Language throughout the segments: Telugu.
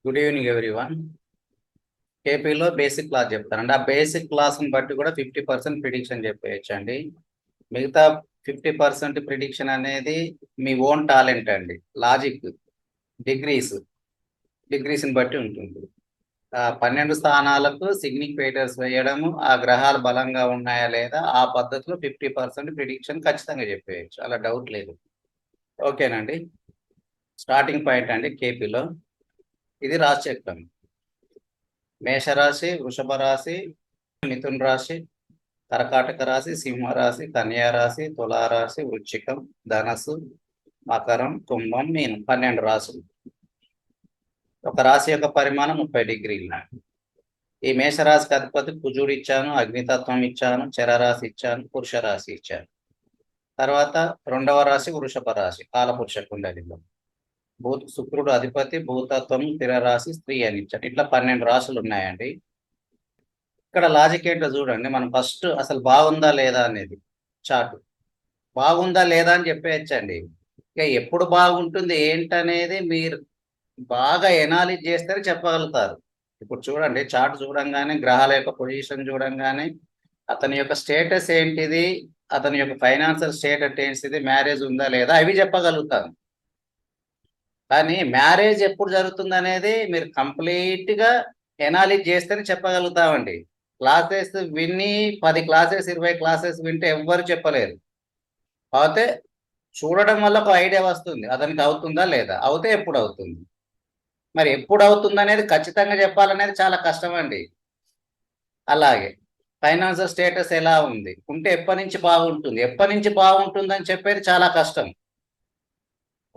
Good evening everyone. కేపీలో బేసిక్ క్లాస్ చెప్తానండి. ఆ బేసిక్ క్లాస్ని బట్టి కూడా 50% ప్రిడిక్షన్ చెప్పేయచ్చు అండి. మిగతా 50% ప్రిడిక్షన్ అనేది మీ ఓన్ టాలెంట్ అండి. లాజిక్, డిగ్రీస్ని బట్టి ఉంటుంది. 12 స్థానాలకు సిగ్నిఫికేటర్స్ వేయడము, ఆ గ్రహాలు బలంగా ఉన్నాయా లేదా, ఆ పద్ధతిలో 50% ప్రిడిక్షన్ ఖచ్చితంగా చెప్పేయచ్చు, అలా డౌట్ లేదు. ఓకేనండి. స్టార్టింగ్ పాయింట్ అండి కేపీలో ఇది రాసి చెప్తాను. మేషరాశి, వృషభ రాశి, మిథున రాశి, కర్కాటక రాశి, సింహరాశి, కన్యా రాశి, తులారాశి, వృశ్చికం, ధనస్సు, మకరం, కుంభం, మీనం 12 రాశులు. ఒక రాశి యొక్క పరిమాణం 30 డిగ్రీలు. ఈ మేషరాశికి అధిపతి కుజుడు ఇచ్చాను, అగ్నితత్వం ఇచ్చాను, చరరాశి ఇచ్చాను, పురుష రాశి ఇచ్చాను. తర్వాత రెండవ రాశి వృషభ రాశి, కాలపురుష కుండలిలో శుక్రుడు అధిపతి, భూతత్వం, స్థిర రాశి, స్త్రీ అని ఇచ్చాడు. ఇట్లా 12 రాశులు ఉన్నాయండి. ఇక్కడ లాజిక్ ఏంటో చూడండి. మనం ఫస్ట్ అసలు బాగుందా లేదా అనేది చార్ట్, బాగుందా లేదా అని చెప్పేయచ్చండి. ఇక ఎప్పుడు బాగుంటుంది ఏంటనేది మీరు బాగా ఎనాలిజ్ చేస్తే చెప్పగలుగుతారు. ఇప్పుడు చూడండి, చార్ట్ చూడంగానే, గ్రహాల యొక్క పొజిషన్ చూడంగానే, అతని యొక్క స్టేటస్ ఏంటిది, అతని యొక్క ఫైనాన్షియల్ స్టేటస్ ఏంటిది, మ్యారేజ్ ఉందా లేదా, అవి చెప్పగలుగుతాను. కానీ మ్యారేజ్ ఎప్పుడు జరుగుతుంది అనేది మీరు కంప్లీట్గా ఎనాలిజ్ చేస్తేనే చెప్పగలుగుతామండి. క్లాసెస్ విని 10 క్లాసెస్ 20 క్లాసెస్ వింటే ఎవ్వరు చెప్పలేరు. అయితే చూడడం వల్ల ఒక ఐడియా వస్తుంది, అతనికి అవుతుందా లేదా, అవుతే ఎప్పుడు అవుతుంది. మరి ఎప్పుడు అవుతుంది అనేది ఖచ్చితంగా చెప్పాలనేది చాలా కష్టం అండి. అలాగే ఫైనాన్షియల్ స్టేటస్ ఎలా ఉంది, ఉంటే ఎప్పటి నుంచి బాగుంటుంది, ఎప్పటి నుంచి బాగుంటుంది అని చెప్పేది చాలా కష్టం.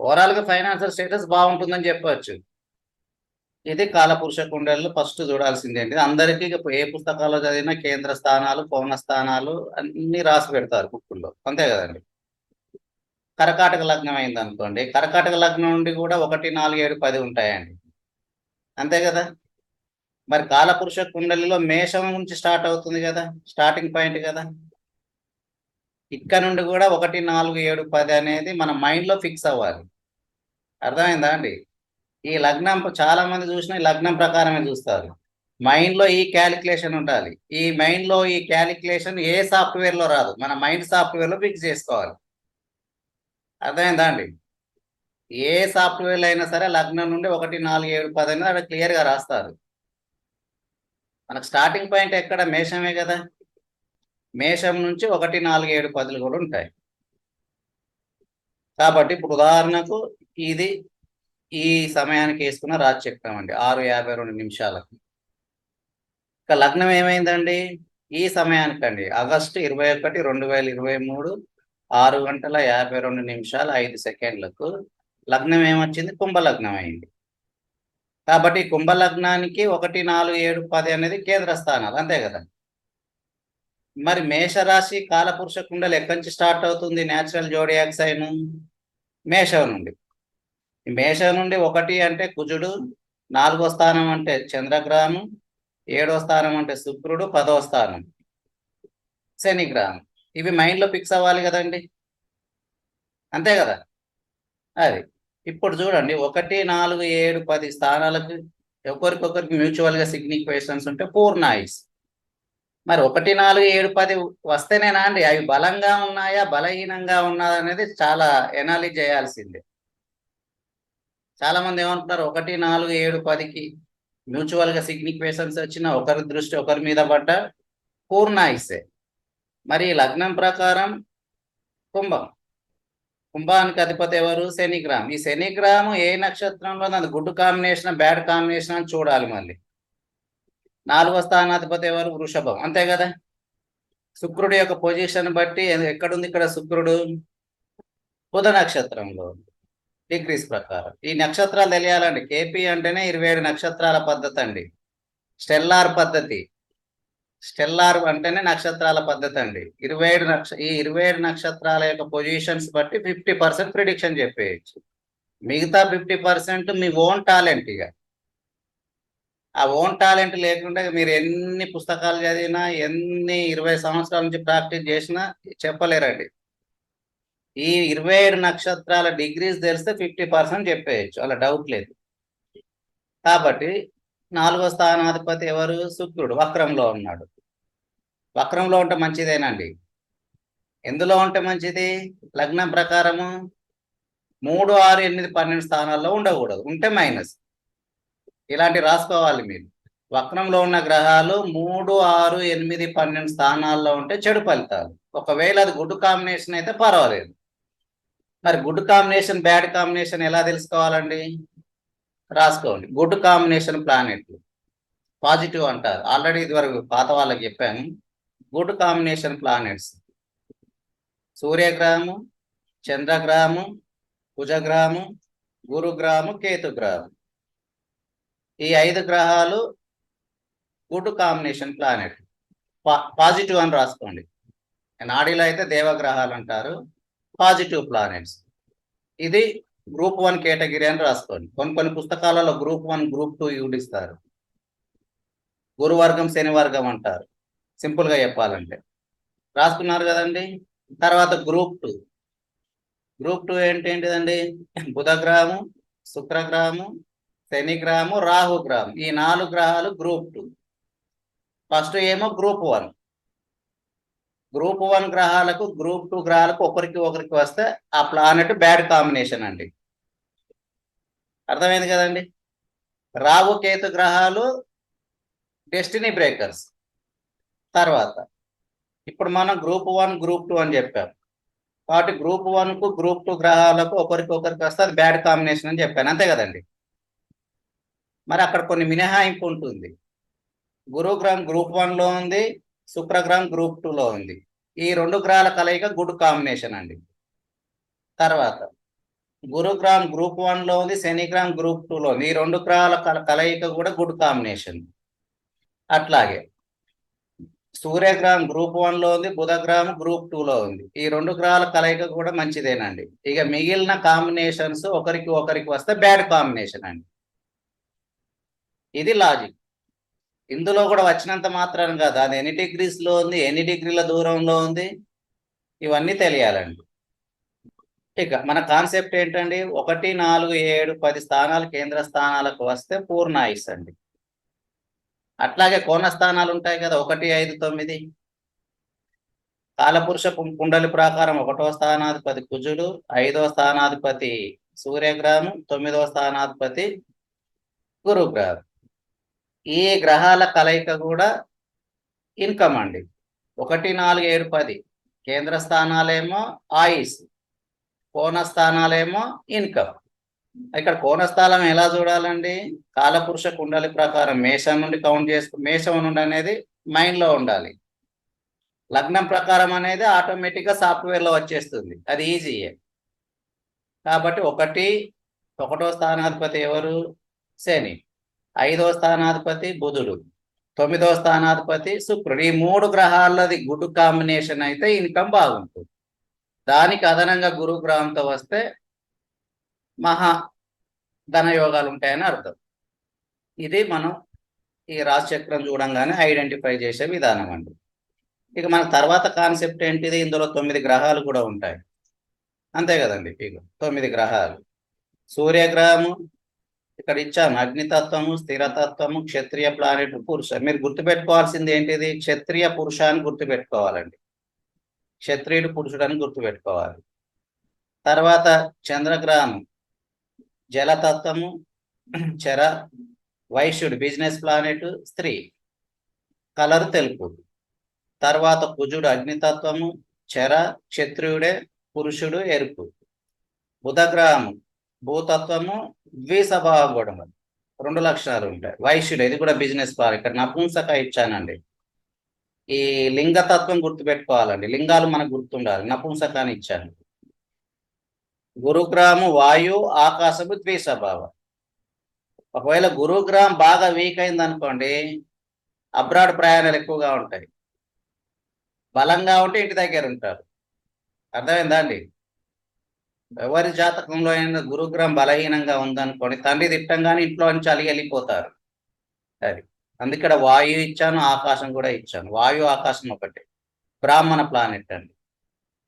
ఓవరాల్గా ఫైనాన్షియల్ స్టేటస్ బాగుంటుందని చెప్పవచ్చు. ఇది కాలపురుష కుండలిలో ఫస్ట్ చూడాల్సింది ఏంటి, అందరికీ ఏ పుస్తకాల్లో చదివినా కేంద్ర స్థానాలు, పౌన స్థానాలు అన్ని రాసి పెడతారు బుక్కుల్లో, అంతే కదండి. కర్కాటక లగ్నం అయింది అనుకోండి, కర్కాటక లగ్నం నుండి కూడా 1, 4, 7, 10 ఉంటాయండి, అంతే కదా. మరి కాలపురుష కుండలిలో మేషం నుంచి స్టార్ట్ అవుతుంది కదా, స్టార్టింగ్ పాయింట్ కదా. ఇక్కడ నుండి కూడా 1, 4, 7, 10 అనేది మన మైండ్లో ఫిక్స్ అవ్వాలి. అర్థమైందా అండి. ఈ లగ్నం చాలా మంది చూసిన లగ్నం ప్రకారమే చూస్తారు. మైండ్లో ఈ క్యాలిక్యులేషన్ ఉండాలి. ఈ మైండ్లో ఈ క్యాలిక్యులేషన్ ఏ సాఫ్ట్వేర్లో రాదు, మన మైండ్ సాఫ్ట్వేర్లో ఫిక్స్ చేసుకోవాలి. అర్థమైందా అండి. ఏ సాఫ్ట్వేర్లో అయినా సరే లగ్నం నుండి 1, 4, 7, 10 అనేది అక్కడ క్లియర్గా రాస్తారు. మనకు స్టార్టింగ్ పాయింట్ ఎక్కడ, మేషమే కదా. మేషం నుంచి 1, 4, 7, 10 కూడా ఉంటాయి. కాబట్టి ఇప్పుడు ఉదాహరణకు ఇది ఈ సమయానికి వేసుకున్న రాజు చెప్తామండి 6:52 నిమిషాలకు. ఇక లగ్నం ఏమైందండి ఈ సమయానికండి, ఆగస్టు 21, 2023 6:52 నిమిషాలు 5 సెకండ్లకు లగ్నం ఏమొచ్చింది, కుంభలగ్నం అయింది. కాబట్టి కుంభలగ్నానికి 1, 4, 7, 10 అనేది కేంద్ర స్థానాలు, అంతే కదా. మరి మేషరాశి కాలపురుష కుండలు ఎక్కడి నుంచి స్టార్ట్ అవుతుంది, న్యాచురల్ జోడియాక్ సైన్ మేషం నుండి. మేషం నుండి 1 అంటే కుజుడు, 4వ స్థానం అంటే చంద్రగ్రహం, 7వ స్థానం అంటే శుక్రుడు, 10వ స్థానం శనిగ్రహం. ఇవి మైండ్లో ఫిక్స్ అవ్వాలి కదండి, అంతే కదా. అది ఇప్పుడు చూడండి 1, 4, 7, 10 స్థానాలకు ఒకరికొకరికి మ్యూచువల్గా సిగ్నిఫికేషన్స్ ఉంటే పూర్ణ ఆయుస్. మరి 1, 4, 7, 10 వస్తేనేనా అండి అవి బలంగా ఉన్నాయా బలహీనంగా ఉన్నాయా అనేది చాలా ఎనాలిజ్ చేయాల్సిందే. చాలా మంది ఏమంటున్నారు, 1, 4, 7, 10కి మ్యూచువల్గా సిగ్నిఫికేషన్స్ వచ్చిన ఒకరి దృష్టి ఒకరి మీద పడ్డ పూర్ణ ఆయుస్సే. మరి లగ్నం ప్రకారం కుంభానికి అధిపతి ఎవరు, శనిగ్రహం. ఈ శనిగ్రహం ఏ నక్షత్రంలో అది గుడ్ కాంబినేషన్ బ్యాడ్ కాంబినేషన్ అని చూడాలి. మళ్ళీ 4వ స్థానాధిపతి ఎవరు, వృషభం, అంతే కదా. శుక్రుడి యొక్క పొజిషన్ బట్టి ఎక్కడుంది, ఇక్కడ శుక్రుడు బుధ నక్షత్రంలో డిగ్రీస్ ప్రకారం. ఈ నక్షత్రాలు తెలియాలండి. కేపీ అంటేనే 27 నక్షత్రాల పద్ధతి అండి, స్టెల్లార్ పద్ధతి. స్టెల్లార్ అంటేనే నక్షత్రాల పద్ధతి అండి. ఈ 27 నక్షత్రాల యొక్క పొజిషన్స్ బట్టి 50% ప్రిడిక్షన్ చెప్పేయచ్చు. మిగతా 50% మీ ఓన్ టాలెంట్. ఇక ఆ ఓన్ టాలెంట్ లేకుండా మీరు ఎన్ని పుస్తకాలు చదివినా, ఎన్ని 20 సంవత్సరాల నుంచి ప్రాక్టీస్ చేసినా చెప్పలేరండి. ఈ 27 నక్షత్రాల డిగ్రీస్ తెలిస్తే 50% చెప్పేయచ్చు, అలా డౌట్ లేదు. కాబట్టి 4వ స్థానాధిపతి ఎవరు? శుక్రుడు వక్రంలో ఉన్నాడు. వక్రంలో ఉంటే మంచిదేనండి. ఎందులో ఉంటే మంచిది? లగ్నం ప్రకారము 3, 6, 8, 12 స్థానాల్లో ఉండకూడదు, ఉంటే మైనస్. ఇలాంటి రాసుకోవాలి మీరు. వక్రంలో ఉన్న గ్రహాలు 3, 6, 8, 12 స్థానాల్లో ఉంటే చెడు ఫలితాలు. ఒకవేళ అది గుడ్ కాంబినేషన్ అయితే పర్వాలేదు. మరి గుడ్ కాంబినేషన్, బ్యాడ్ కాంబినేషన్ ఎలా తెలుసుకోవాలండి? రాసుకోండి. గుడ్ కాంబినేషన్ ప్లానెట్లు పాజిటివ్ అంటారు. ఆల్రెడీ ఇదివరకు పాత వాళ్ళకి చెప్పాను. గుడ్ కాంబినేషన్ ప్లానెట్స్ సూర్యగ్రహము, చంద్రగ్రహము, కుజగ్రహము, గురుగ్రహము, కేతుగ్రహం. ఈ 5 గ్రహాలు గుడ్ కాంబినేషన్ ప్లానెట్, పాజిటివ్ అని రాసుకోండి. నాడీలో అయితే దేవగ్రహాలు అంటారు, పాజిటివ్ ప్లానెట్స్. ఇది గ్రూప్ 1 కేటగిరీ అని రాసుకోండి. కొన్ని పుస్తకాలలో గ్రూప్ 1, గ్రూప్ 2 యూడిస్తారు. గురువర్గం, శనివర్గం అంటారు, సింపుల్గా చెప్పాలంటే. రాసుకున్నారు కదండి. తర్వాత గ్రూప్ 2. గ్రూప్ 2 ఏంటండి? బుధగ్రహము, శుక్రగ్రహము, శనిగ్రహము, రాహుగ్రహం. ఈ 4 గ్రహాలు గ్రూప్ 2. ఫస్ట్ ఏమో గ్రూప్ 1. గ్రూప్ 1 గ్రహాలకు, గ్రూప్ 2 గ్రహాలకు ఒకరికి వస్తే ఆ ప్లానెట్ బ్యాడ్ కాంబినేషన్ అండి. అర్థమైంది కదండి. రాహు, కేతు గ్రహాలు డెస్టినీ బ్రేకర్స్. తర్వాత ఇప్పుడు మనం గ్రూప్ 1, గ్రూప్ 2 అని చెప్పాం. కాబట్టి గ్రూప్ 1కు, గ్రూప్ 2 గ్రహాలకు ఒకరికి వస్తే అది బ్యాడ్ కాంబినేషన్ అని చెప్పాను, అంతే కదండి. మరి అక్కడ కొన్ని మినహాయింపు ఉంటుంది. గురుగ్రహం గ్రూప్ 1లో ఉంది, శుక్రగ్రహం గ్రూప్ 2లో ఉంది. ఈ 2 గ్రహాల కలయిక గుడ్ కాంబినేషన్ అండి. తర్వాత గురుగ్రహం గ్రూప్ 1లో ఉంది, శనిగ్రహం గ్రూప్ 2లో ఉంది. ఈ 2 గ్రహాల కలయిక కూడా గుడ్ కాంబినేషన్. అట్లాగే సూర్యగ్రహం గ్రూప్ 1లో ఉంది, బుధగ్రహం గ్రూప్ 2లో ఉంది. ఈ 2 గ్రహాల కలయిక కూడా మంచిదేనండి. ఇక మిగిలిన కాంబినేషన్స్ ఒకరికి వస్తే బ్యాడ్ కాంబినేషన్ అండి. ఇది లాజిక్. ఇందులో కూడా వచ్చినంత మాత్రం కాదు, అది ఎన్ని డిగ్రీస్లో ఉంది, ఎన్ని డిగ్రీల దూరంలో ఉంది, ఇవన్నీ తెలియాలండి. ఇక మన కాన్సెప్ట్ ఏంటండి? 1, 4, 7, 10 స్థానాలు కేంద్ర స్థానాలకు వస్తే పూర్ణ ఆయుష్ అండి. అట్లాగే కోణ స్థానాలు ఉంటాయి కదా, 1, 5, 9. కాలపురుష కుండలి ప్రకారం 1వ స్థానాధిపతి కుజుడు, 5వ స్థానాధిపతి సూర్యగ్రహము, 9వ స్థానాధిపతి గురుగ్రహం. ఈ గ్రహాల కలయిక కూడా ఇన్కమ్ అండి. 1, 4, 7, 10 కేంద్ర స్థానాలేమో ఆయుష్, కోణ స్థానాలేమో ఇన్కమ్. ఇక్కడ కోణస్థానం ఎలా చూడాలండి? కాలపురుష కుండలి ప్రకారం మేషం నుండి కౌంట్ మేషం నుండి అనేది మైండ్లో ఉండాలి. లగ్నం ప్రకారం అనేది ఆటోమేటిక్గా సాఫ్ట్వేర్లో వచ్చేస్తుంది, అది ఈజీయే. కాబట్టి 1వ స్థానాధిపతి ఎవరు? శని. 5వ స్థానాధిపతి బుధుడు. 9వ స్థానాధిపతి శుక్రుడు. ఈ 3 గ్రహాలది గుడ్ కాంబినేషన్ అయితే ఇన్కమ్ బాగుంటుంది. దానికి అదనంగా గురుగ్రహంతో వస్తే మహా ధనయోగాలు ఉంటాయని అర్థం. ఇది మనం ఈ రాశిచక్రం చూడంగానే ఐడెంటిఫై చేసే విధానం అండి. ఇక మన తర్వాత కాన్సెప్ట్ ఏంటిది? ఇందులో 9 గ్రహాలు కూడా ఉంటాయి, అంతే కదండి. ఇక 9 గ్రహాలు. సూర్యగ్రహము ఇక్కడ ఇచ్చాము, అగ్నితత్వము, స్థిరతత్వము, క్షత్రియ ప్లానెట్, పురుష. మీరు గుర్తుపెట్టుకోవాల్సింది ఏంటిది? క్షత్రియ పురుష అని గుర్తుపెట్టుకోవాలండి. క్షత్రియుడు, పురుషుడు అని గుర్తుపెట్టుకోవాలి. తర్వాత చంద్రగ్రహం జలతత్వము, చర. వైశ్యుడు బిజినెస్ ప్లానెట్, స్త్రీ, కలర్ తెలుపు. తర్వాత కుజుడు అగ్నితత్వము, చర, క్షత్రియుడే, పురుషుడు, ఎరుపు. బుధగ్రహము భూతత్వము, ద్విస్వభావ గుణము, 2 లక్షణాలు ఉంటాయి. వైశ్యుడు, ఇది కూడా బిజినెస్ ప్లానెట్. ఇక్కడ నపుంసక ఇచ్చానండి. ఈ లింగతత్వం గుర్తుపెట్టుకోవాలండి, లింగాలు మనకు గుర్తుండాలి. నపుంసకాన్ని ఇచ్చాను. గురుగ్రహము వాయు, ఆకాశము, ద్విస్వభావం. ఒకవేళ గురుగ్రహం బాగా వీక్ అయింది అనుకోండి, అబ్రాడ్ ప్రయాణాలు ఎక్కువగా ఉంటాయి. బలంగా ఉంటే ఇంటి దగ్గర ఉంటారు. అర్థమైందా అండి? ఎవరి జాతకంలో అయినా గురుగ్రహం బలహీనంగా ఉందనుకోండి, తండ్రి తిట్టంగానే ఇంట్లో నుంచి అలిగి వెళ్ళిపోతారు. అది అందుకే వాయు ఇచ్చాను, ఆకాశం కూడా ఇచ్చాను. వాయు, ఆకాశం ఒకటి. బ్రాహ్మణ ప్లానెట్ అండి,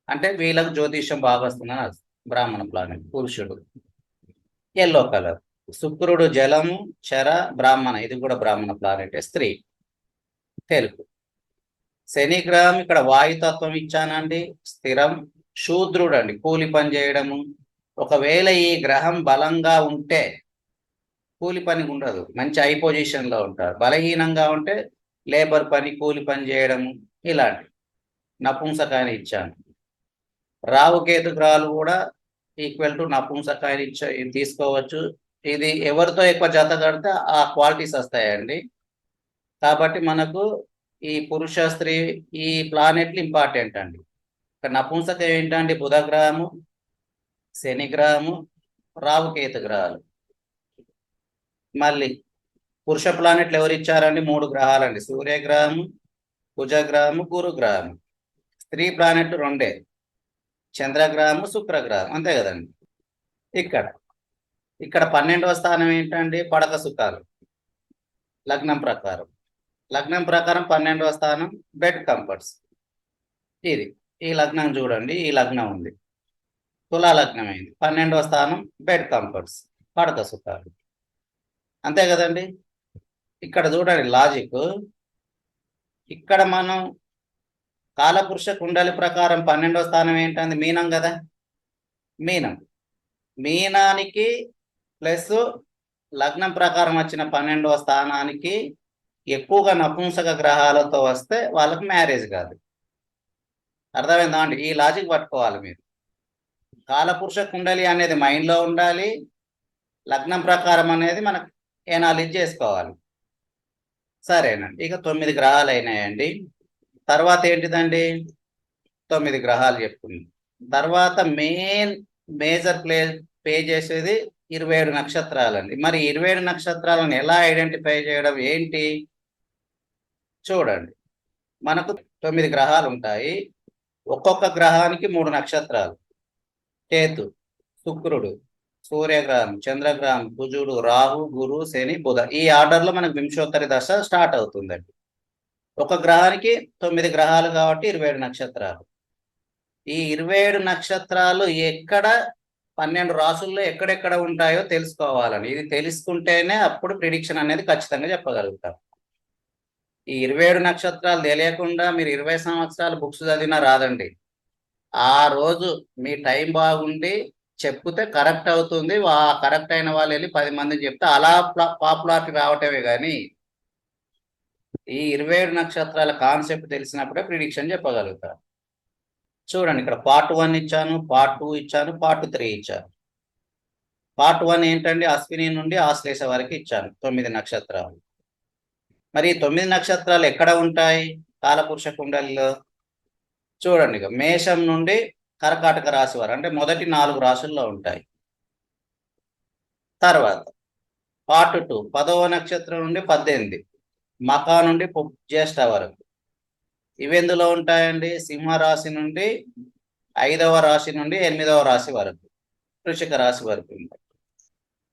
అంటే వీళ్ళకు జ్యోతిష్యం బాగా వస్తుందని అర్థం. బ్రాహ్మణ ప్లానెట్, పురుషుడు, ఎల్లో కలర్. శుక్రుడు జలము, చర, బ్రాహ్మణ, ఇది కూడా బ్రాహ్మణ ప్లానెట్, స్త్రీ, తెలుపు. శని గ్రహం ఇక్కడ వాయుతత్వం ఇచ్చానండి, స్థిరం, శూద్రుడు అండి, కూలి పని చేయడము. ఒకవేళ ఈ గ్రహం బలంగా ఉంటే కూలి పని ఉండదు, మంచి హై పొజిషన్ లో ఉంటారు. బలహీనంగా ఉంటే లేబర్ పని, కూలి పని చేయడము ఇలాంటి నపుంసకాన్ని ఇచ్చాను. రావుకేతు గ్రహాలు కూడా ఈక్వల్ టు నపుంసకాన్ని తీసుకోవచ్చు. ఇది ఎవరితో ఎక్కువ జత కడితే ఆ క్వాలిటీస్ వస్తాయండి. కాబట్టి మనకు ఈ పురుష స్త్రీ ఈ ప్లానెట్లు ఇంపార్టెంట్ అండి. ఇక్కడ నపుంసకం ఏంటండి, బుధ గ్రహము, శని గ్రహము, రావుకేతు గ్రహాలు. మళ్ళీ పురుష ప్లానెట్లు ఎవరు ఇచ్చారండి, 3 గ్రహాలండి, సూర్యగ్రహము, కుజగ్రహము, గురుగ్రహము. స్త్రీ ప్లానెట్ 2, చంద్రగ్రహము, శుక్రగ్రహం, అంతే కదండి. ఇక్కడ 12వ స్థానం ఏంటండి, పడక సుఖాలు. లగ్నం ప్రకారం 12వ స్థానం బెడ్ కంఫర్ట్స్. ఇది ఈ లగ్నం చూడండి, ఈ లగ్నం ఉంది, తులా లగ్నం అయింది. 12వ స్థానం బెడ్ కంఫర్ట్స్, పడక సుఖాలు, అంతే కదండి. ఇక్కడ చూడండి లాజిక్. ఇక్కడ మనం కాలపురుష కుండలి ప్రకారం 12వ స్థానం ఏంటంది, మీనం కదా. మీనానికి ప్లస్ లగ్నం ప్రకారం వచ్చిన 12వ స్థానానికి ఎక్కువగా నపుంసక గ్రహాలతో వస్తే వాళ్ళకి మ్యారేజ్ కాదు. అర్థమైందా అండి? ఈ లాజిక్ పట్టుకోవాలి మీరు. కాలపురుష కుండలి అనేది మైండ్లో ఉండాలి, లగ్నం ప్రకారం అనేది మనకు ఎనాలిజ్ చేసుకోవాలి. సరేనండి. ఇక 9 గ్రహాలు అయినాయండి. తర్వాత ఏంటిదండి, 9 గ్రహాలు చెప్పుకుంది. తర్వాత మేజర్ పే చేసేది 27 నక్షత్రాలండి. మరి 27 నక్షత్రాలను ఎలా ఐడెంటిఫై చేయడం ఏంటి చూడండి. మనకు 9 గ్రహాలు ఉంటాయి, ఒక్కొక్క గ్రహానికి 3 నక్షత్రాలు. కేతు, శుక్రుడు, సూర్యగ్రహం, చంద్రగ్రహం, కుజుడు, రాహు, గురు, శని, బుధ. ఈ ఆర్డర్లో మనకు వింశోత్తరి దశ స్టార్ట్ అవుతుందండి. ఒక గ్రహానికి 9 గ్రహాలు కాబట్టి 27 నక్షత్రాలు. ఈ 27 నక్షత్రాలు ఎక్కడ 12 రాసుల్లో ఎక్కడెక్కడ ఉంటాయో తెలుసుకోవాలని. ఇది తెలుసుకుంటేనే అప్పుడు ప్రిడిక్షన్ అనేది ఖచ్చితంగా చెప్పగలుగుతాం. ఈ 27 నక్షత్రాలు తెలియకుండా మీరు 20 సంవత్సరాలు బుక్స్ చదివినా రాదండి. ఆ రోజు మీ టైం బాగుండి చెప్తే కరెక్ట్ అవుతుంది. కరెక్ట్ అయిన వాళ్ళు వెళ్ళి 10 మందికి చెప్తే అలా పాపులారిటీ రావటమే కానీ ఈ 27 నక్షత్రాల కాన్సెప్ట్ తెలిసినప్పుడే ప్రిడిక్షన్ చెప్పగలుగుతారు. చూడండి, ఇక్కడ పార్ట్ 1 ఇచ్చాను, పార్ట్ 2 ఇచ్చాను, పార్ట్ 3 ఇచ్చాను. పార్ట్ 1 ఏంటండి, అశ్విని నుండి ఆశ్లేష వరకు ఇచ్చాను, 9 నక్షత్రాలు. మరి 9 నక్షత్రాలు ఎక్కడ ఉంటాయి కాలపురుష కుండలిలో చూడండి. ఇక మేషం నుండి కర్కాటక రాశి వారు, అంటే మొదటి 4 రాశుల్లో ఉంటాయి. తర్వాత పార్ట్ 2 10వ నక్షత్రం నుండి 18, మకా నుండి జ్యేష్ఠ వరకు. ఇవెందులో ఉంటాయండి, సింహరాశి నుండి 5వ రాశి నుండి 8వ రాశి వరకు, వృశ్చిక రాశి వరకు ఉంటాయి.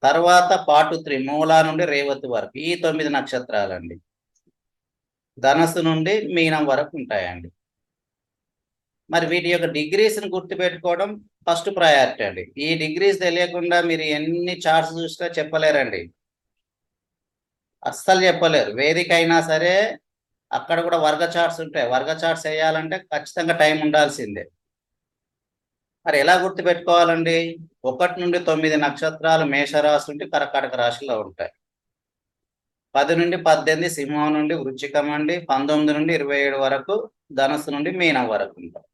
తర్వాత పార్ట్ 3 మూలా నుండి రేవతి వరకు, ఈ 9 నక్షత్రాలండి. ధనస్సు నుండి మీనం వరకు ఉంటాయండి. మరి వీటి యొక్క డిగ్రీస్ని గుర్తుపెట్టుకోవడం ఫస్ట్ ప్రయారిటీ అండి. ఈ డిగ్రీస్ తెలియకుండా మీరు ఎన్ని చార్ట్స్ చూసినా చెప్పలేరండి, అస్సలు చెప్పలేరు. వేదిక అయినా సరే అక్కడ కూడా వర్గ చార్ట్స్ ఉంటాయి, వర్గ చార్ట్స్ వేయాలంటే ఖచ్చితంగా టైం ఉండాల్సిందే. మరి ఎలా గుర్తుపెట్టుకోవాలండి, 1 నుండి 9 నక్షత్రాలు మేషరాశి నుండి కర్కాటక రాశిలో ఉంటాయి. 10 నుండి 18 సింహం నుండి వృశ్చికం అండి. 19 నుండి 27 వరకు ధనస్సు నుండి మీనం వరకు ఉంటాయి.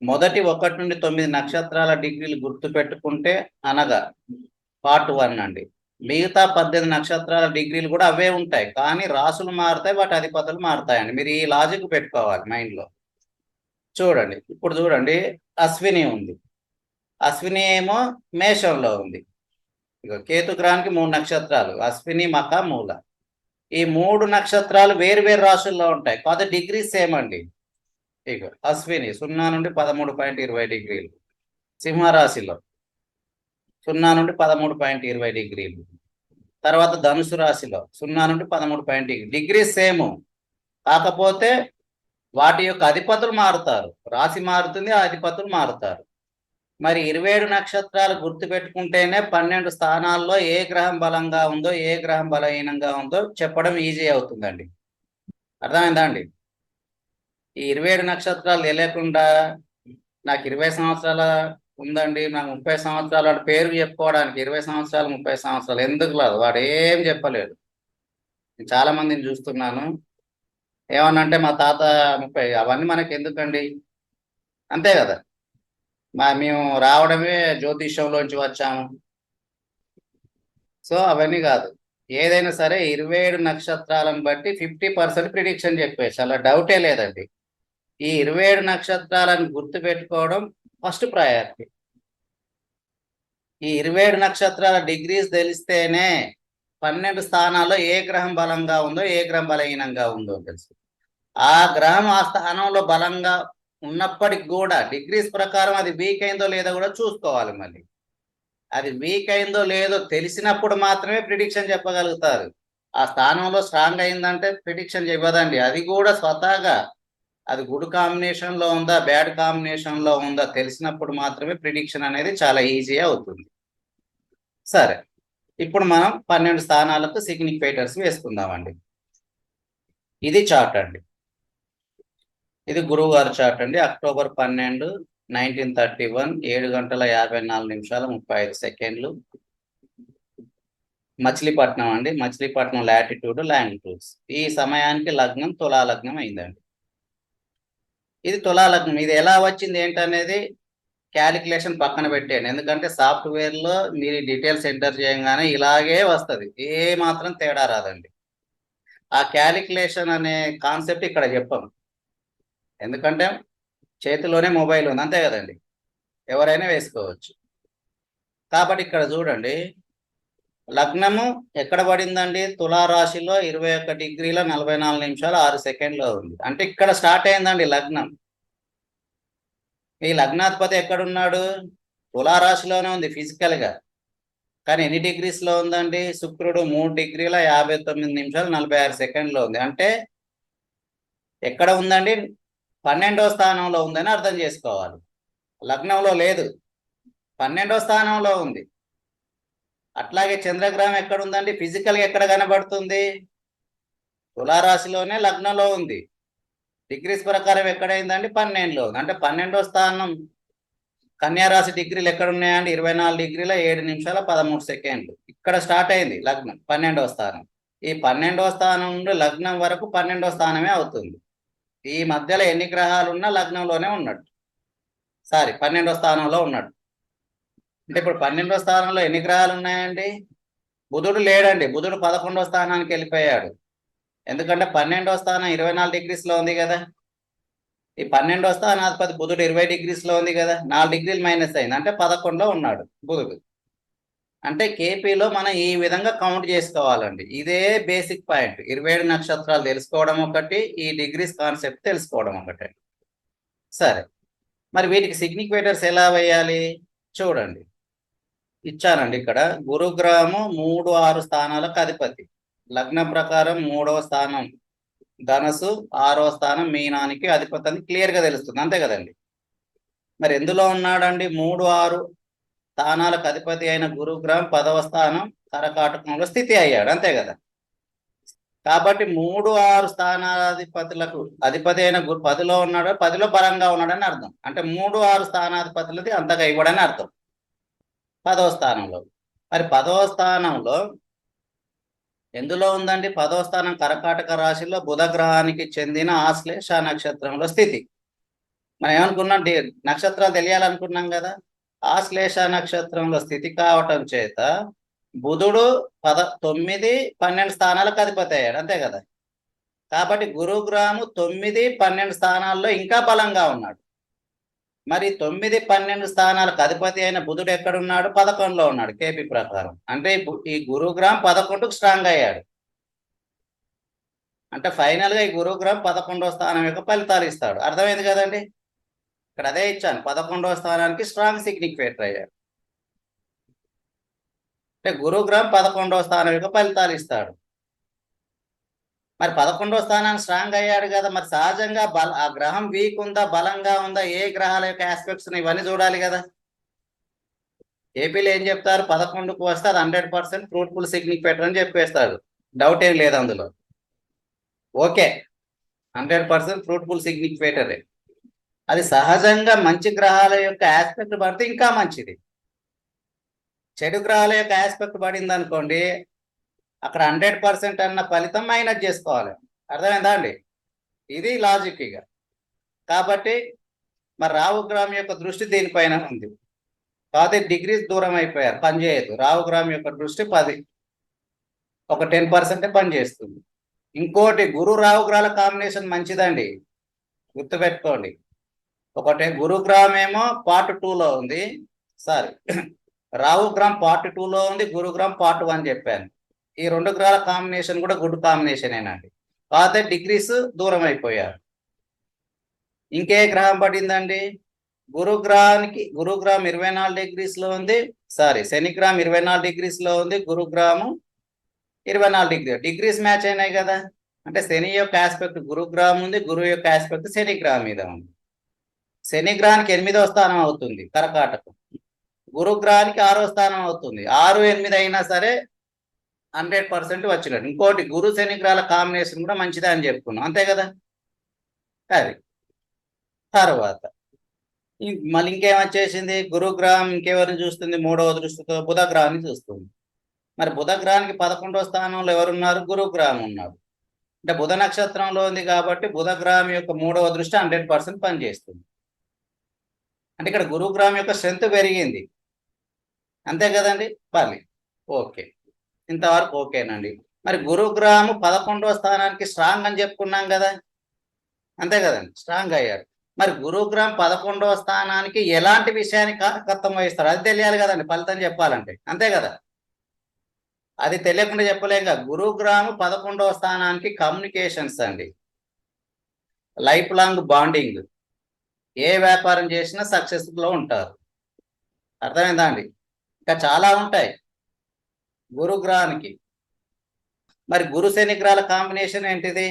మొదటి 1 నుండి 9 నక్షత్రాల డిగ్రీలు గుర్తు పెట్టుకుంటే అనగా పార్ట్ 1 అండి. మిగతా 18 నక్షత్రాల డిగ్రీలు కూడా అవే ఉంటాయి, కానీ రాసులు మారుతాయి, వాటి అధిపతులు మారుతాయండి. మీరు ఈ లాజిక్ పెట్టుకోవాలి మైండ్లో. చూడండి, ఇప్పుడు చూడండి, అశ్విని ఉంది. అశ్విని ఏమో మేషంలో ఉంది. ఇక కేతు గ్రహానికి 3 నక్షత్రాలు, అశ్విని, మక, మూల. ఈ 3 నక్షత్రాలు వేరు వేరు రాశుల్లో ఉంటాయి, కాదు డిగ్రీ సేమ్ అండి. ఇక అశ్విని 0 నుండి 13.20 డిగ్రీలు, సింహరాశిలో 0 నుండి 13.20 డిగ్రీలు. తర్వాత ధనుసు రాశిలో 0 నుండి 13 డిగ్రీ సేమ్, కాకపోతే వాటి యొక్క అధిపతులు మారుతారు. రాశి మారుతుంది, ఆ అధిపతులు మారుతారు. మరి 27 నక్షత్రాలు గుర్తు పెట్టుకుంటేనే 12 స్థానాల్లో ఏ గ్రహం బలంగా ఉందో ఏ గ్రహం బలహీనంగా ఉందో చెప్పడం ఈజీ అవుతుందండి. అర్థమైందా అండి? ఈ 27 నక్షత్రాలు తెలియకుండా నాకు 20 సంవత్సరాల ఉందండి, నాకు 30 సంవత్సరాలు వాడి పేరు చెప్పుకోవడానికి 20 సంవత్సరాలు 30 సంవత్సరాలు ఎందుకు లేదు, వాడు ఏం చెప్పలేడు. నేను చాలా మందిని చూస్తున్నాను. ఏమనంటే మా తాత 30, అవన్నీ మనకి ఎందుకండి, అంతే కదా. మేము రావడమే జ్యోతిష్యంలోంచి వచ్చాము. సో అవన్నీ కాదు. ఏదైనా సరే 27 నక్షత్రాలను బట్టి 50% ప్రిడిక్షన్ చెప్పేసి అలా డౌటే లేదండి. ఈ 27 నక్షత్రాలను గుర్తు పెట్టుకోవడం ఫస్ట్ ప్రయారిటీ. ఈ 27 నక్షత్రాల డిగ్రీస్ తెలిస్తేనే 12 స్థానాల్లో ఏ గ్రహం బలంగా ఉందో ఏ గ్రహం బలహీనంగా ఉందో తెలుసు. ఆ గ్రహం ఆ స్థానంలో బలంగా ఉన్నప్పటికి కూడా డిగ్రీస్ ప్రకారం అది వీక్ అయిందో లేదో కూడా చూసుకోవాలి. మళ్ళీ అది వీక్ అయిందో లేదో తెలిసినప్పుడు మాత్రమే ప్రిడిక్షన్ చెప్పగలుగుతారు. ఆ స్థానంలో స్ట్రాంగ్ అయిందంటే ప్రిడిక్షన్ చెప్పదండి. అది కూడా స్వతహాగా అది గుడ్ కాంబినేషన్ లో ఉందా బ్యాడ్ కాంబినేషన్ లో ఉందా తెలిసినప్పుడు మాత్రమే ప్రిడిక్షన్ అనేది చాలా ఈజీ అవుతుంది. సరే, ఇప్పుడు మనం 12 స్థానాలకు సిగ్నిఫైటర్స్ వేసుకుందామండి. ఇది చార్ట్ అండి. ఇది గురువు గారి చార్ట్ అండి. అక్టోబర్ 12, 1931, 7 గంటల 54 నిమిషాలు 35 సెకండ్లు. మచిలీపట్నం అండి. Machilipatnam latitude longitudes. ఈ సమయానికి లగ్నం తులా లగ్నం అయిందండి. ఇది తులా లగ్నం. ఇది ఎలా వచ్చింది ఏంటనేది క్యాలిక్యులేషన్ పక్కన పెట్టేయండి. ఎందుకంటే సాఫ్ట్వేర్ లో మీరు డీటెయిల్స్ ఎంటర్ చేయగానే ఇలాగే వస్తుంది, ఏ మాత్రం తేడా రాదండి. ఆ క్యాలిక్యులేషన్ అనే కాన్సెప్ట్ ఇక్కడ చెప్పాం, ఎందుకంటే చేతిలోనే మొబైల్ ఉంది, అంతే కదండి, ఎవరైనా వేసుకోవచ్చు. కాబట్టి ఇక్కడ చూడండి, లగ్నము ఎక్కడ పడిందండి, తులారాశిలో 21 డిగ్రీల 44 నిమిషాలు 6 సెకండ్లో ఉంది. అంటే ఇక్కడ స్టార్ట్ అయిందండి లగ్నం. ఈ లగ్నాధిపతి ఎక్కడున్నాడు, తులారాశిలోనే ఉంది ఫిజికల్ గా. కానీ ఎన్ని డిగ్రీస్ లో ఉందండి, శుక్రుడు 3 డిగ్రీల 59 నిమిషాలు 46 సెకండ్లో ఉంది. అంటే ఎక్కడ ఉందండి, 12వ స్థానంలో ఉందని అర్థం చేసుకోవాలి. లగ్నంలో లేదు, 12వ స్థానంలో ఉంది. అట్లాగే చంద్రగ్రహం ఎక్కడ ఉందండి, ఫిజికల్ గా ఎక్కడ కనబడుతుంది, తులారాశిలోనే లగ్నంలో ఉంది. డిగ్రీస్ ప్రకారం ఎక్కడైందండి, 12లో ఉంది. అంటే 12వ స్థానం కన్యారాశి డిగ్రీలు ఎక్కడ ఉన్నాయండి, 24 డిగ్రీల 7 నిమిషాల 13 సెకండ్లు. ఇక్కడ స్టార్ట్ అయింది లగ్నం, 12వ స్థానం. ఈ 12వ స్థానం నుండి లగ్నం వరకు 12వ స్థానమే అవుతుంది. ఈ మధ్యలో ఎన్ని గ్రహాలు ఉన్నా లగ్నంలోనే ఉన్నట్టు, 12వ స్థానంలో ఉన్నట్టు. అంటే ఇప్పుడు 12వ స్థానంలో ఎన్ని గ్రహాలు ఉన్నాయండి, బుధుడు లేడండి, బుధుడు 11వ స్థానానికి వెళ్ళిపోయాడు. ఎందుకంటే 12వ స్థానం 24 డిగ్రీస్ లో ఉంది కదా. ఈ 12వ స్థానాధిపతి బుధుడు 20 డిగ్రీస్ లో ఉంది కదా, 4 డిగ్రీలు మైనస్ అయింది, అంటే 11లో ఉన్నాడు బుధుడు. అంటే కేపీలో మనం ఈ విధంగా కౌంట్ చేసుకోవాలండి. ఇదే బేసిక్ పాయింట్. 27 నక్షత్రాలు తెలుసుకోవడం ఒకటి, ఈ డిగ్రీస్ కాన్సెప్ట్ తెలుసుకోవడం ఒకటి. సరే, మరి వీటికి సిగ్నిఫైటర్స్ ఎలా వేయాలి చూడండి, ఇచ్చానండి ఇక్కడ. గురుగ్రహము 3, 6 స్థానాలకు అధిపతి. లగ్నం ప్రకారం 3వ స్థానం ధనసు, 6వ స్థానం మీనానికి అధిపతి అని క్లియర్ గా తెలుస్తుంది, అంతే కదండి. మరి ఎందులో ఉన్నాడండి, 3, 6 స్థానాలకు అధిపతి అయిన గురుగ్రహం 10వ స్థానం కరకాటకంలో స్థితి అయ్యాడు, అంతే కదా. కాబట్టి 3, 6 స్థానాధిపతులకు అధిపతి అయిన 10లో ఉన్నాడు, 10లో బలంగా ఉన్నాడని అర్థం. అంటే 3, 6 స్థానాధిపతులది అంతగా ఇవ్వడని అర్థం 10వ స్థానంలో. మరి 10వ స్థానంలో ఎందులో ఉందండి, 10వ స్థానం కరకాటక రాశిలో బుధ గ్రహానికి చెందిన ఆశ్లేష నక్షత్రంలో స్థితి. మనం ఏమనుకున్నాం, నక్షత్రాలు తెలియాలనుకున్నాం కదా. ఆశ్లేష నక్షత్రంలో స్థితి కావటం చేత బుధుడు 9, 12 స్థానాలకు అధిపతి అయ్యాడు, అంతే కదా. కాబట్టి గురుగ్రహము 9, 12 స్థానాల్లో ఇంకా బలంగా ఉన్నాడు. మరి 9, 12 స్థానాలకు అధిపతి అయిన బుధుడు ఎక్కడున్నాడు, 11లో ఉన్నాడు కేపీ ప్రకారం. అంటే ఈ గురుగ్రహం 11కు స్ట్రాంగ్ అయ్యాడు. అంటే ఫైనల్ గా ఈ గురుగ్రహం 11వ స్థానం యొక్క ఫలితాలు ఇస్తాడు. అర్థమైంది కదండి. ఇక్కడ అదే ఇచ్చాను, 11వ స్థానానికి స్ట్రాంగ్ సిగ్నిఫైటర్ అయ్యాడు. అంటే గురుగ్రహం 11వ స్థానం యొక్క ఫలితాలు ఇస్తాడు. మరి 11వ స్థానానికి స్ట్రాంగ్ అయ్యాడు కదా, మరి సహజంగా ఆ గ్రహం వీక్ ఉందా బలంగా ఉందా, ఏ గ్రహాల యొక్క ఆస్పెక్ట్స్ ఇవన్నీ చూడాలి కదా. ఏపీలో ఏం చెప్తారు, 11కు వస్తే అది 100% ఫ్రూట్ఫుల్ సిగ్నిఫికేటర్ అని చెప్పేస్తారు. డౌట్ ఏం లేదు అందులో. ఓకే, 100% ఫ్రూట్ఫుల్ సిగ్నిఫికేటరే. అది సహజంగా మంచి గ్రహాల యొక్క ఆస్పెక్ట్ పడితే ఇంకా మంచిది. చెడు గ్రహాల యొక్క ఆస్పెక్ట్ పడింది అనుకోండి, అక్కడ 100% అన్న ఫలితం మైనస్ చేసుకోవాలి. అర్థమైందా అండి? ఇది లాజిక్ ఇక. కాబట్టి మరి రాహు గ్రహం యొక్క దృష్టి దీనిపైన ఉంది. కాకపోతే డిగ్రీస్ దూరం అయిపోయారు, పనిచేయదు. రాహు గ్రహం యొక్క దృష్టి 10, ఒక 10% పనిచేస్తుంది. ఇంకోటి, గురు రాహు గ్రహాల కాంబినేషన్ మంచిదండి, గుర్తుపెట్టుకోండి. ఒకటి గురుగ్రహం ఏమో పార్ట్ 2లో ఉంది, సారీ రాహుగ్రహం పార్ట్ 2లో ఉంది, గురుగ్రహం పార్ట్ 1 చెప్పాను. ఈ 2 గ్రహాల కాంబినేషన్ కూడా గుడ్ కాంబినేషనేనండి. కాకపోతే డిగ్రీస్ దూరం అయిపోయారు. ఇంకే గ్రహం పడిందండి, గురుగ్రహం 24 డిగ్రీస్లో ఉంది, సారీ శనిగ్రహం 24 డిగ్రీస్లో ఉంది, గురుగ్రహం 24 డిగ్రీస్ మ్యాచ్ అయినాయి కదా. అంటే శని యొక్క ఆస్పెక్ట్ గురుగ్రహం ఉంది, గురువు యొక్క ఆస్పెక్ట్ శనిగ్రహం మీద ఉంది. శనిగ్రహానికి 8వ స్థానం అవుతుంది కర్కాటకం, గురుగ్రహానికి 6వ స్థానం అవుతుంది. 6, 8 అయినా సరే 100% వచ్చినట్టు. ఇంకోటి, గురు శని గ్రహాల కాంబినేషన్ కూడా మంచిదే అని చెప్పుకున్నాం, అంతే కదా. అది తర్వాత మళ్ళీ ఇంకేమొచ్చేసింది, గురుగ్రహం ఇంకెవరిని చూస్తుంది, 3వ దృష్టితో బుధ గ్రహాన్ని చూస్తుంది. మరి బుధ గ్రహానికి 11వ స్థానంలో ఎవరున్నారు, గురుగ్రహం ఉన్నారు. అంటే బుధ నక్షత్రంలో ఉంది కాబట్టి బుధ గ్రహం యొక్క 3వ దృష్టి 100% పనిచేస్తుంది. అంటే ఇక్కడ గురుగ్రహం యొక్క స్ట్రెంత్ పెరిగింది, అంతే కదండి. పర్లే, ఓకే, ఇంతవరకు ఓకేనండి. మరి గురుగ్రహము 11వ స్థానానికి స్ట్రాంగ్ అని చెప్పుకున్నాం కదా, అంతే కదండి, స్ట్రాంగ్ అయ్యాడు. మరి గురుగ్రహం 11వ స్థానానికి ఎలాంటి విషయానికి కారకత్వం వహిస్తాడు, అది తెలియాలి కదండి ఫలితం చెప్పాలంటే, అంతే కదా. అది తెలియకుండా చెప్పలేం కదా. గురుగ్రహం 11వ స్థానానికి కమ్యూనికేషన్స్ అండి, లైఫ్ లాంగ్ బాండింగ్, ఏ వ్యాపారం చేసినా సక్సెస్ఫుల్లో ఉంటారు. అర్థమైందా అండి? ఇంకా చాలా ఉంటాయి గురుగ్రహానికి. మరి గురు శని గ్రహాల కాంబినేషన్ ఏంటిది,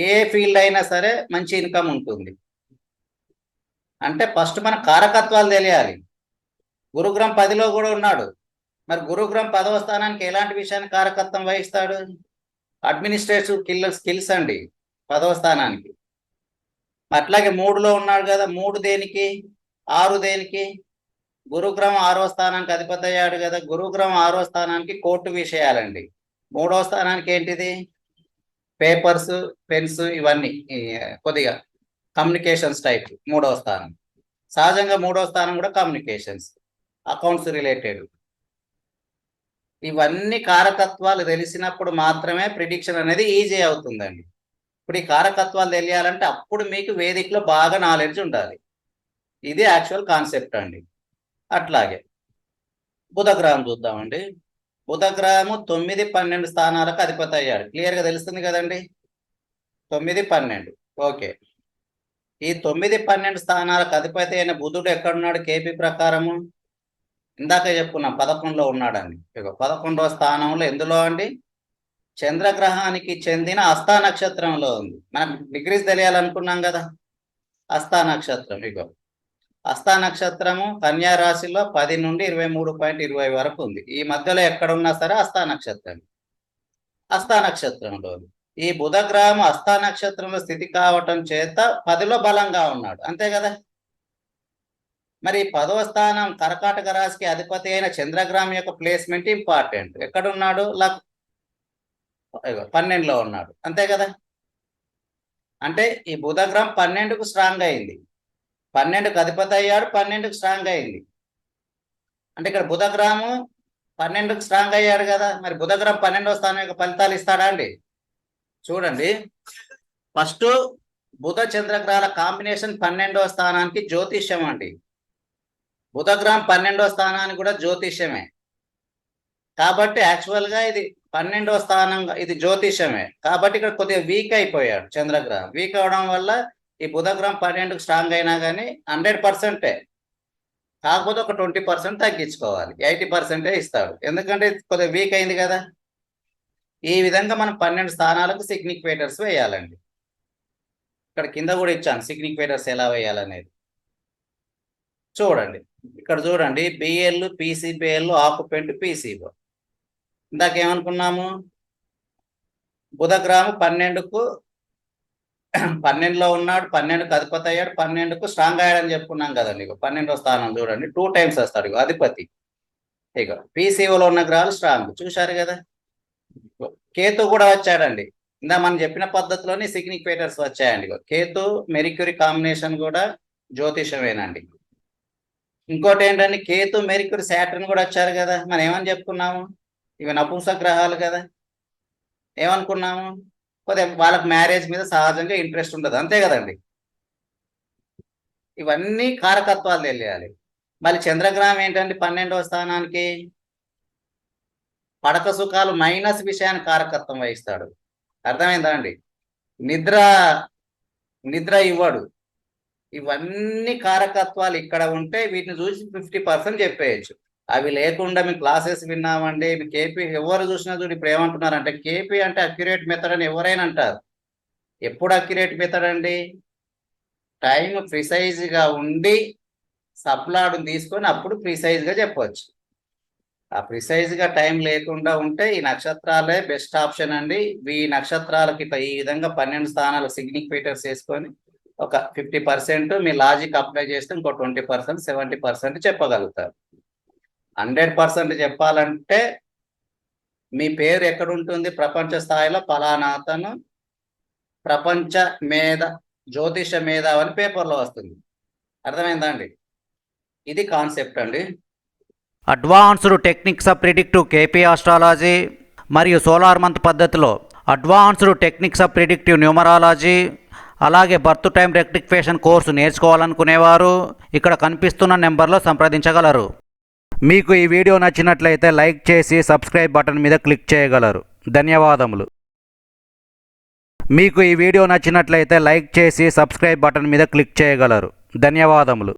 ఏ ఫీల్డ్ అయినా సరే మంచి ఇన్కమ్ ఉంటుంది. అంటే ఫస్ట్ మన కారకత్వాలు తెలియాలి. గురుగ్రహం 10లో కూడా ఉన్నాడు. మరి గురుగ్రహం 10వ స్థానానికి ఎలాంటి విషయాన్ని కారకత్వం వహిస్తాడు, అడ్మినిస్ట్రేటివ్ స్కిల్స్ అండి 10వ స్థానానికి. అట్లాగే 3లో ఉన్నాడు కదా, 3 దేనికి, 6 దేనికి, గురుగ్రహం 6వ స్థానానికి అధిపతి అయ్యాడు కదా. గురుగ్రహం 6వ స్థానానికి కోర్టు విషయాలండి. 3వ స్థానానికి ఏంటిది, పేపర్స్, పెన్స్, ఇవన్నీ కొద్దిగా కమ్యూనికేషన్స్ టైప్ 3వ స్థానం. సహజంగా 3వ స్థానం కూడా కమ్యూనికేషన్స్, అకౌంట్స్ రిలేటెడ్. ఇవన్నీ కారకత్వాలు తెలిసినప్పుడు మాత్రమే ప్రిడిక్షన్ అనేది ఈజీ అవుతుందండి. ఇప్పుడు ఈ కారకత్వాలు తెలియాలంటే అప్పుడు మీకు వేదికలో బాగా నాలెడ్జ్ ఉండాలి. ఇది యాక్చువల్ కాన్సెప్ట్ అండి. అట్లాగే బుధగ్రహం చూద్దామండి. బుధగ్రహము 9, 12 స్థానాలకు అధిపతి అయ్యాడు, క్లియర్గా తెలుస్తుంది కదండి. 9, 12, ఓకే. ఈ 9, 12 స్థానాలకు అధిపతి అయిన బుధుడు ఎక్కడున్నాడు కేపీ ప్రకారము, ఇందాక చెప్పుకున్నాం 11లో ఉన్నాడండి. 11వ స్థానంలో ఎందులో అండి, చంద్రగ్రహానికి చెందిన హస్తా నక్షత్రంలో ఉంది. మనం డిగ్రీస్ తెలియాలనుకున్నాం కదా, హస్తా నక్షత్రం. హస్తా నక్షత్రము కన్యా రాశిలో 10 నుండి 23.20 వరకు ఉంది. ఈ మధ్యలో ఎక్కడున్నా సరే హస్తా నక్షత్రం, హస్తా నక్షత్రంలో. ఈ బుధ గ్రహం హస్తా నక్షత్రంలో స్థితి కావటం చేత 10లో బలంగా ఉన్నాడు, అంతే కదా. మరి 10వ స్థానం కర్కాటక రాశికి అధిపతి అయిన చంద్రగ్రహం యొక్క ప్లేస్మెంట్ ఇంపార్టెంట్. ఎక్కడున్నాడు, 12లో ఉన్నాడు, అంతే కదా. అంటే ఈ బుధ గ్రహం 12కు స్ట్రాంగ్ అయింది, 12కు అధిపతి అయ్యాడు, 12కు స్ట్రాంగ్ అయింది. అంటే ఇక్కడ బుధ గ్రహము 12కు స్ట్రాంగ్ అయ్యాడు కదా. మరి బుధ గ్రహం 12వ స్థానం యొక్క ఫలితాలు ఇస్తాడా అండి? చూడండి, ఫస్ట్ బుధ చంద్రగ్రహాల కాంబినేషన్ 12వ స్థానానికి జ్యోతిష్యం అండి. బుధ గ్రహం 12వ స్థానానికి కూడా జ్యోతిష్యమే. కాబట్టి యాక్చువల్గా ఇది 12వ స్థానంగా ఇది జ్యోతిష్యమే. కాబట్టి ఇక్కడ కొద్దిగా వీక్ అయిపోయాడు చంద్రగ్రహం. వీక్ అవడం వల్ల ఈ బుధ గ్రహం 12కు స్ట్రాంగ్ అయినా కానీ 100%, కాకపోతే ఒక 20% తగ్గించుకోవాలి, 80% ఇస్తాడు. ఎందుకంటే కొద్దిగా వీక్ అయింది కదా. ఈ విధంగా మనం 12 స్థానాలకు సిగ్నిఫికేటర్స్ వేయాలండి. ఇక్కడ కింద కూడా ఇచ్చాను సిగ్నిఫికేటర్స్ ఎలా వేయాలనేది, చూడండి. ఇక్కడ చూడండి, బిఎల్, పీసీబీఎల్, ఆక్యుపెంట్, పీసీఓ. ఇందాక ఏమనుకున్నాము, బుధగ్రహం 12కు 12లో ఉన్నాడు, 12కు అధిపతి అయ్యాడు, 12కు స్ట్రాంగ్ అయ్యాడని చెప్పుకున్నాం కదండి. ఇక 12వ స్థానం చూడండి, 2 టైమ్స్ వస్తాడు ఇక అధిపతి. ఇక పీసీఓలో ఉన్న గ్రహాలు స్ట్రాంగ్ చూశారు కదా. కేతు కూడా వచ్చాడండి. ఇందా మనం చెప్పిన పద్ధతిలోనే సిగ్నిఫికేటర్స్ వచ్చాయండి. కేతు మెరిక్యూరీ కాంబినేషన్ కూడా జ్యోతిషమేనండి. ఇంకోటి ఏంటంటే కేతు మెరిక్యూరీ సాటర్న్ కూడా వచ్చారు కదా. మనం ఏమని చెప్పుకున్నాము, ఇవి నపుంసక గ్రహాలు కదా. ఏమనుకున్నాము, కొద్దిగా వాళ్ళకి మ్యారేజ్ మీద సహజంగా ఇంట్రెస్ట్ ఉండదు, అంతే కదండి. ఇవన్నీ కారకత్వాలు తెలియాలి. మళ్ళీ చంద్రగ్రహం ఏంటంటే 12వ స్థానానికి పడక సుఖాలు మైనస్ విషయాన్ని కారకత్వం వహిస్తాడు. అర్థమైందా అండి. నిద్ర ఇవ్వడు. ఇవన్నీ కారకత్వాలు ఇక్కడ ఉంటే వీటిని చూసి 50% చెప్పేయచ్చు. అవి లేకుండా మీ క్లాసెస్ విన్నామండి, మీ కేపీ ఎవరు చూసినా చూడు ఇప్పుడు ఏమంటున్నారంటే కేపీ అంటే అక్యురేట్ మెథడ్ అని ఎవరైనా అంటారు. ఎప్పుడు అక్యురేట్ మెథడ్ అండి, టైం ప్రిసైజ్గా ఉండి సప్లాడు తీసుకొని అప్పుడు ప్రిసైజ్గా చెప్పవచ్చు. ఆ ప్రిసైజ్గా టైం లేకుండా ఉంటే ఈ నక్షత్రాలే బెస్ట్ ఆప్షన్ అండి. ఈ నక్షత్రాలకి ఈ విధంగా 12 స్థానాలు సిగ్నిఫికేటర్స్ వేసుకొని ఒక 50% మీ లాజిక్ అప్లై చేస్తే ఇంకో 20%, 70% చెప్పగలుగుతారు. 100% చెప్పాలంటే మీ పేరు ఎక్కడుంటుంది, ప్రపంచ స్థాయిలో ఫలానా అతను ప్రపంచ జ్యోతిష మేధావి అని పేపర్లో వస్తుంది. అర్థమైందా అండి. ఇది కాన్సెప్ట్ అండి. Advanced techniques of predictive KP astrology మరియు సోలార్ మంత్ పద్ధతిలో advanced techniques of predictive numerology, అలాగే బర్త్ టైం రెక్టిఫికేషన్ కోర్సు నేర్చుకోవాలనుకునేవారు ఇక్కడ కనిపిస్తున్న నెంబర్లో సంప్రదించగలరు. మీకు ఈ వీడియో నచ్చినట్లయితే లైక్ చేసి సబ్స్క్రైబ్ బటన్ మీద క్లిక్ చేయగలరు. ధన్యవాదములు. మీకు ఈ వీడియో నచ్చినట్లయితే లైక్ చేసి సబ్స్క్రైబ్ బటన్ మీద క్లిక్ చేయగలరు. ధన్యవాదములు.